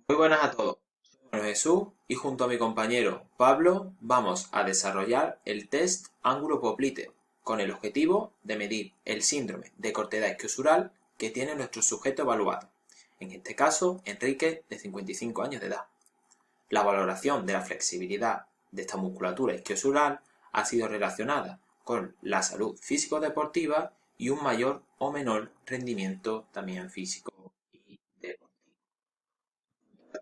Muy buenas a todos. Soy Manuel Jesús y junto a mi compañero Pablo vamos a desarrollar el test ángulo popliteo con el objetivo de medir el síndrome de cortedad isquiosural que tiene nuestro sujeto evaluado, en este caso Enrique, de 55 años de edad. La valoración de la flexibilidad de esta musculatura isquiosural ha sido relacionada con la salud físico-deportiva y un mayor o menor rendimiento también físico y deportivo.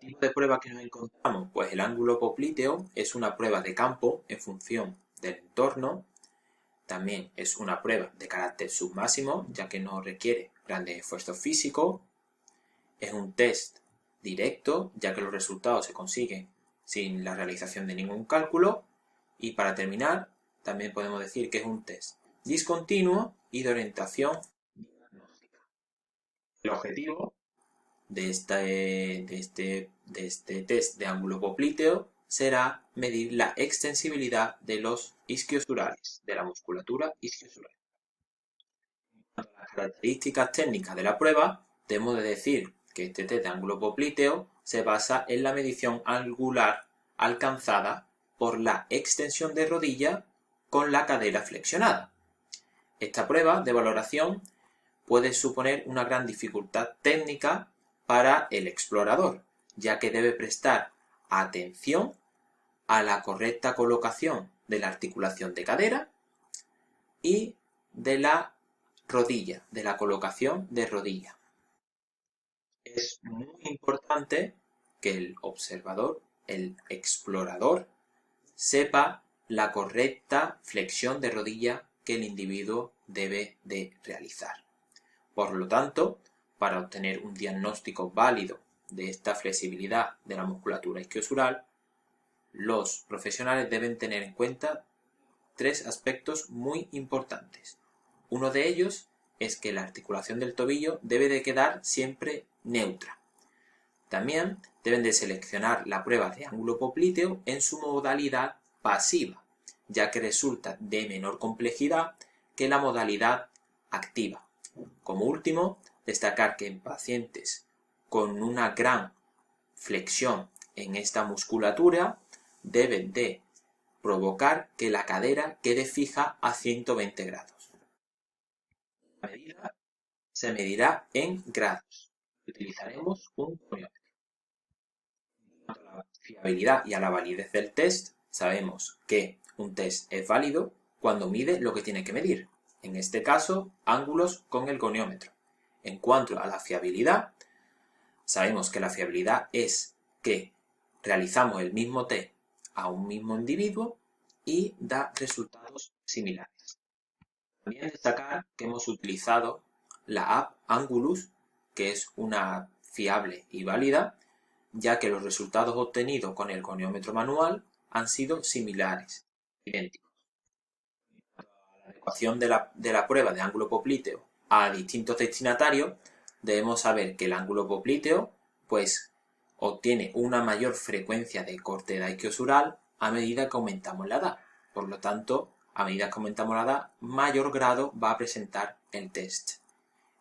El tipo de prueba que nos encontramos, pues el ángulo popliteo es una prueba de campo en función del entorno. También es una prueba de carácter submáximo, ya que no requiere grandes esfuerzos físicos. Es un test directo, ya que los resultados se consiguen sin la realización de ningún cálculo. Y para terminar, también podemos decir que es un test discontinuo y de orientación diagnóstica. El objetivo de este test de ángulo popliteo será medir la extensibilidad de los isquiosurales, de la musculatura isquiosural. En cuanto a las características técnicas de la prueba, debemos de decir que este test de ángulo popliteo se basa en la medición angular alcanzada por la extensión de rodilla con la cadera flexionada. Esta prueba de valoración puede suponer una gran dificultad técnica para el explorador, ya que debe prestar atención a la correcta colocación de la articulación de cadera y de la rodilla, de la colocación de rodilla. Es muy importante que el observador, el explorador, sepa la correcta flexión de rodilla que el individuo debe de realizar. Por lo tanto, para obtener un diagnóstico válido de esta flexibilidad de la musculatura isquiosural, los profesionales deben tener en cuenta tres aspectos muy importantes. Uno de ellos es que la articulación del tobillo debe de quedar siempre neutra. También deben de seleccionar la prueba de ángulo popliteo en su modalidad pasiva, ya que resulta de menor complejidad que la modalidad activa. Como último, destacar que en pacientes con una gran flexión en esta musculatura deben de provocar que la cadera quede fija a 120 grados. La medida se medirá en grados. Utilizaremos un cronómetro. En cuanto a la fiabilidad y a la validez del test, sabemos que un test es válido cuando mide lo que tiene que medir. En este caso, ángulos con el goniómetro. En cuanto a la fiabilidad, sabemos que la fiabilidad es que realizamos el mismo test a un mismo individuo y da resultados similares. También destacar que hemos utilizado la app Angulus, que es una app fiable y válida, ya que los resultados obtenidos con el goniómetro manual han sido similares, idénticos. La adecuación de la prueba de ángulo popliteo a distintos destinatarios, debemos saber que el ángulo popliteo pues obtiene una mayor frecuencia de cortedad isquiosural a medida que aumentamos la edad. Por lo tanto, a medida que aumentamos la edad, mayor grado va a presentar el test.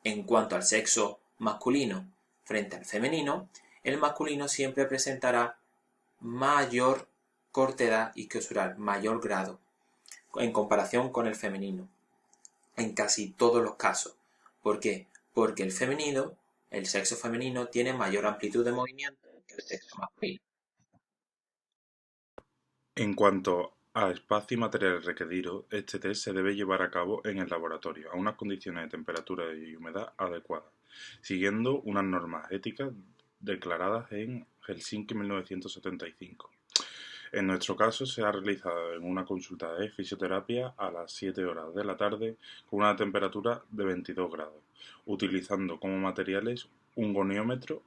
En cuanto al sexo masculino frente al femenino, el masculino siempre presentará mayor cortedad isquiosural, mayor grado, en comparación con el femenino, en casi todos los casos. ¿Por qué? Porque el sexo femenino, tiene mayor amplitud de movimiento que el sexo masculino. En cuanto a espacio y materiales requeridos, este test se debe llevar a cabo en el laboratorio, a unas condiciones de temperatura y humedad adecuadas, siguiendo unas normas éticas declaradas en Helsinki 1975. En nuestro caso se ha realizado en una consulta de fisioterapia a las 7 horas de la tarde con una temperatura de 22 grados, utilizando como materiales un goniómetro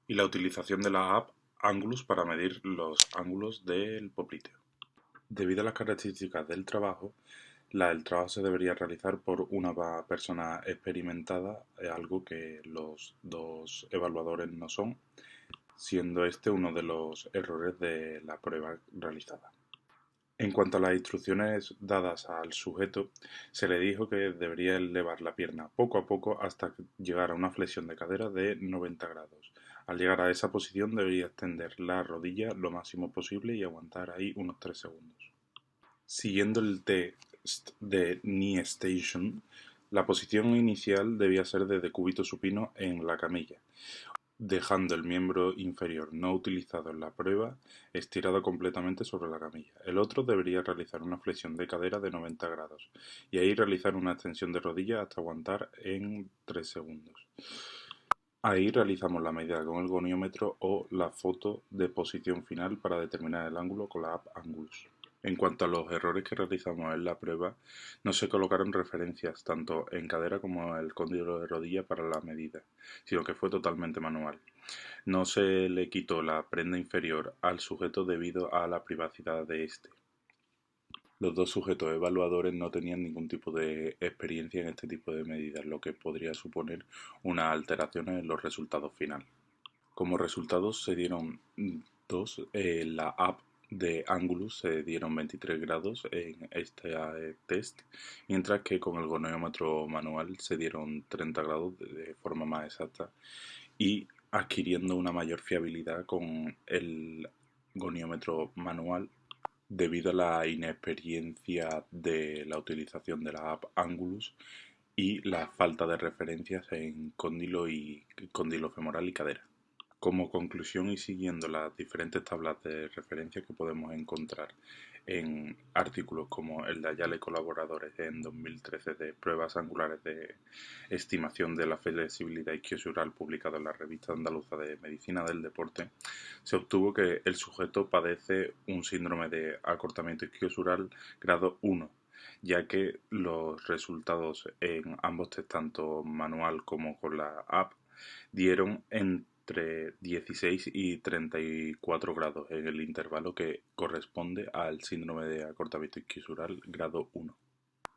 y la utilización de la app Angulus para medir los ángulos del popliteo. Debido a las características del trabajo, el trabajo se debería realizar por una persona experimentada, algo que los dos evaluadores no son, siendo este uno de los errores de la prueba realizada. En cuanto a las instrucciones dadas al sujeto, se le dijo que debería elevar la pierna poco a poco hasta llegar a una flexión de cadera de 90 grados. Al llegar a esa posición debería extender la rodilla lo máximo posible y aguantar ahí unos 3 segundos. Siguiendo el test de Knee Station, la posición inicial debía ser de decúbito supino en la camilla, dejando el miembro inferior no utilizado en la prueba estirado completamente sobre la camilla. El otro debería realizar una flexión de cadera de 90 grados y ahí realizar una extensión de rodilla hasta aguantar en 3 segundos. Ahí realizamos la medida con el goniómetro o la foto de posición final para determinar el ángulo con la app Angulus. En cuanto a los errores que realizamos en la prueba, no se colocaron referencias tanto en cadera como en el cóndilo de rodilla para la medida, sino que fue totalmente manual. No se le quitó la prenda inferior al sujeto debido a la privacidad de este. Los dos sujetos evaluadores no tenían ningún tipo de experiencia en este tipo de medidas, lo que podría suponer unas alteraciones en los resultados finales. Como resultados se dieron la app de Angulus se dieron 23 grados en este test, mientras que con el goniómetro manual se dieron 30 grados de forma más exacta y adquiriendo una mayor fiabilidad con el goniómetro manual debido a la inexperiencia de la utilización de la app Angulus y la falta de referencias en cóndilo femoral y cadera. Como conclusión y siguiendo las diferentes tablas de referencia que podemos encontrar en artículos como el de Ayala y colaboradores en 2013 de pruebas angulares de estimación de la flexibilidad isquiosural publicado en la Revista Andaluza de Medicina del Deporte, se obtuvo que el sujeto padece un síndrome de acortamiento isquiosural grado 1, ya que los resultados en ambos test, tanto manual como con la app, dieron entre 16 y 34 grados en el intervalo que corresponde al síndrome de acortamiento isquiosural grado 1.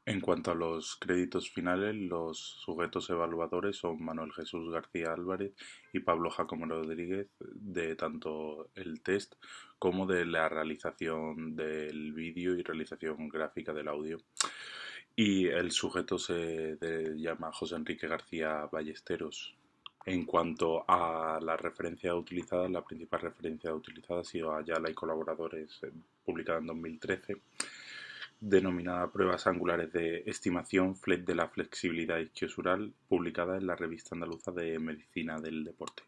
En cuanto a los créditos finales, los sujetos evaluadores son Manuel Jesús García Álvarez y Pablo Jacobo Rodríguez de tanto el test como de la realización del vídeo y realización gráfica del audio. Y el sujeto se llama José Enrique García Ballesteros. En cuanto a las referencias utilizadas, la principal referencia utilizada ha sido Ayala y colaboradores, publicada en 2013, denominada Pruebas Angulares de Estimación de la Flexibilidad Isquiosural, publicada en la Revista Andaluza de Medicina del Deporte.